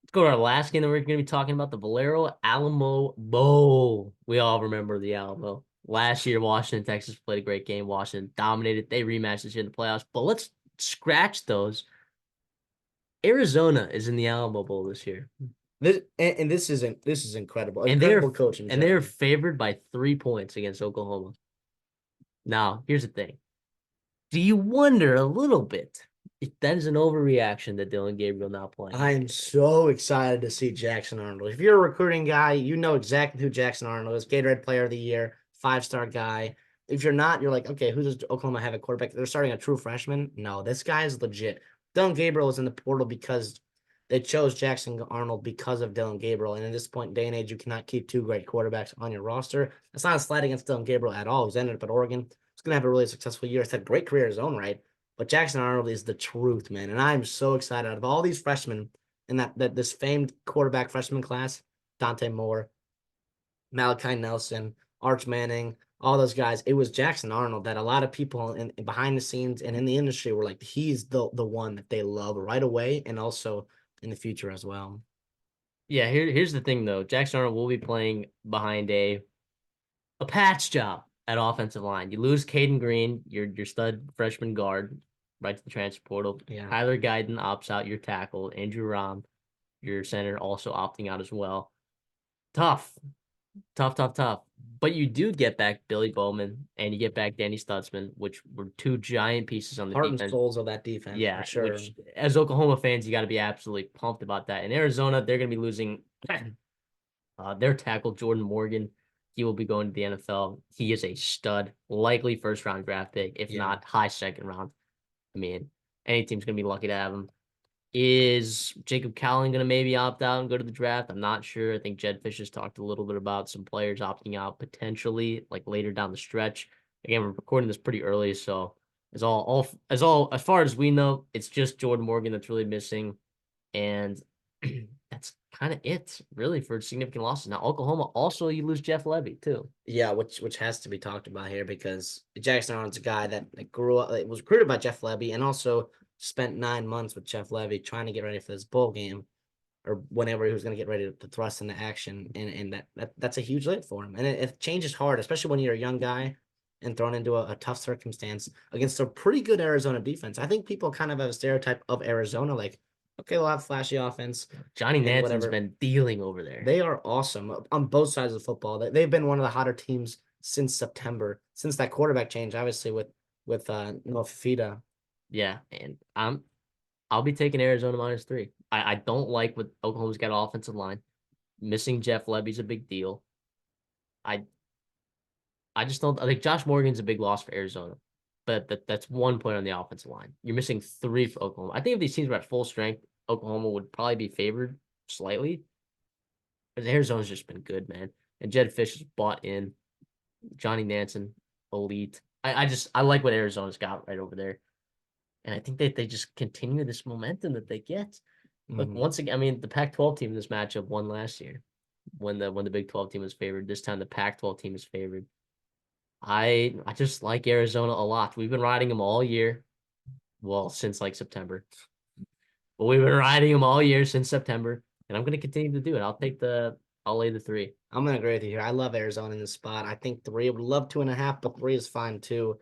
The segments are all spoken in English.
Let's go to our last game that we're going to be talking about, the Valero Alamo Bowl. We all remember the Alamo. Last year, Washington, Texas played a great game. Washington dominated. They rematched this year in the playoffs. But let's scratch those. Arizona is in the Alamo Bowl this year, This is incredible. and they're Incredible coaching and they're job. favored by 3 points against Oklahoma. Now, here's the thing: do you wonder a little bit if that is an overreaction that Dylan Gabriel not playing? I'm so excited to see Jackson Arnold. If you're a recruiting guy, you know exactly who Jackson Arnold is. Gatorade Player of the Year, 5-star guy. If you're not, you're like, okay, who does Oklahoma have at quarterback? They're starting a true freshman. No, this guy is legit. Dylan Gabriel was in the portal because they chose Jackson Arnold because of Dylan Gabriel. And in this point, day and age, you cannot keep two great quarterbacks on your roster. That's not a slight against Dylan Gabriel at all. He's ended up at Oregon. He's going to have a really successful year. He's had a great career in his own right. But Jackson Arnold is the truth, man. And I'm so excited. Out of all these freshmen in that this famed quarterback freshman class, Dante Moore, Malachi Nelson, Arch Manning, all those guys, it was Jackson Arnold that a lot of people in behind the scenes and in the industry were like, he's the one that they love right away and also in the future as well. Yeah, here's the thing though. Jackson Arnold will be playing behind a patch job at offensive line. You lose Caden Green, your stud freshman guard, right to the transfer portal. Yeah. Tyler Guyton opts out your tackle. Andrew Rahm, your center, also opting out as well. Tough, tough. But you do get back Billy Bowman and you get back Danny Stutzman, which were two giant pieces on the Heart and defense. souls of that defense for Yeah, sure. which as Oklahoma fans, you got to be absolutely pumped about that. In Arizona, they're going to be losing their tackle, Jordan Morgan. He will be going to the NFL. He is a stud, likely first round draft pick, if Yeah. not high second round. I mean, any team's going to be lucky to have him. Is Jacob Cowling going to maybe opt out and go to the draft? I'm not sure. I think Jed Fish has talked a little bit about some players opting out potentially, like later down the stretch. Again, we're recording this pretty early, so as far as we know, it's just Jordan Morgan that's really missing, and that's kind of it really for significant losses. Now Oklahoma also you lose Jeff Levy too. Yeah, which has to be talked about here because Jackson Arnold's a guy that grew up, was recruited by Jeff Levy and also spent 9 months with Jeff Levy trying to get ready for this bowl game or whenever he was going to get ready to thrust into action. And that's a huge leap for him. And it changes hard, especially when you're a young guy and thrown into a tough circumstance against a pretty good Arizona defense. I think people kind of have a stereotype of Arizona, like, okay, they'll have flashy offense Johnny and Nanson's whatever. been dealing over there. They are awesome on both sides of the football. They've been one of the hotter teams since September, since that quarterback change, obviously with Noah Fifita. Yeah, and I'll be taking Arizona -3. I don't like what Oklahoma's got offensive line. Missing Jeff Levy's a big deal. I I just don't. I think Josh Morgan's a big loss for Arizona, but that's 1 point on the offensive line. You're missing three for Oklahoma. I think if these teams were at full strength, Oklahoma would probably be favored slightly. But Arizona's just been good, man. And Jed Fish is bought in. Johnny Nansen, elite. I like what Arizona's got right over there. And I think that they just continue this momentum that they get. Look, Mm-hmm. once again, I mean, the Pac-12 team in this matchup won last year when the Big 12 team was favored. This time the Pac-12 team is favored. I just like Arizona a lot. We've been riding them all year. Well, since like September. But we've been riding them all year since September. And I'm gonna continue to do it. I'll lay the 3. I'm gonna agree with you here. I love Arizona in this spot. I think three. I would love 2.5, but three is fine too.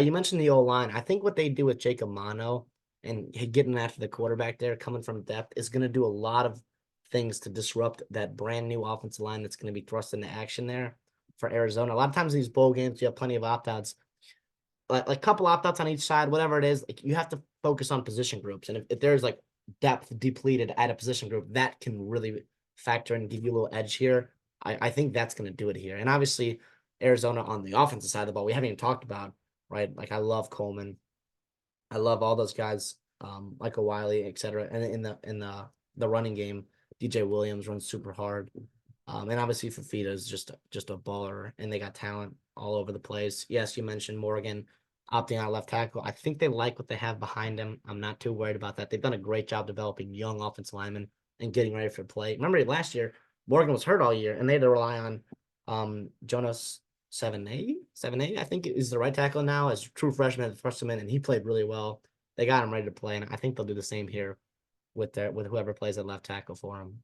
You mentioned the O line. I think what they do with Jacob Mano and getting after the quarterback there, coming from depth, is gonna do a lot of things to disrupt that brand new offensive line that's gonna be thrust into action there for Arizona. A lot of times in these bowl games, you have plenty of opt outs, like couple opt outs on each side, whatever it is. Like you have to focus on position groups, and if there's like depth depleted at a position group, that can really factor and give you a little edge here. I think that's going to do it here. And obviously, Arizona on the offensive side of the ball, we haven't even talked about, right? Like I love Coleman. I love all those guys, Michael Wiley, et cetera. And in the running game, DJ Williams runs super hard. And obviously Fafita is just a baller, and they got talent all over the place. Yes, you mentioned Morgan opting out left tackle. I think they like what they have behind him. I'm not too worried about that. They've done a great job developing young offensive linemen and getting ready for play. Remember last year, Morgan was hurt all year, and they had to rely on Jonas 7A, I think is the right tackle now as true freshman at the first and he played really well. They got him ready to play, and I think they'll do the same here with whoever plays at left tackle for him.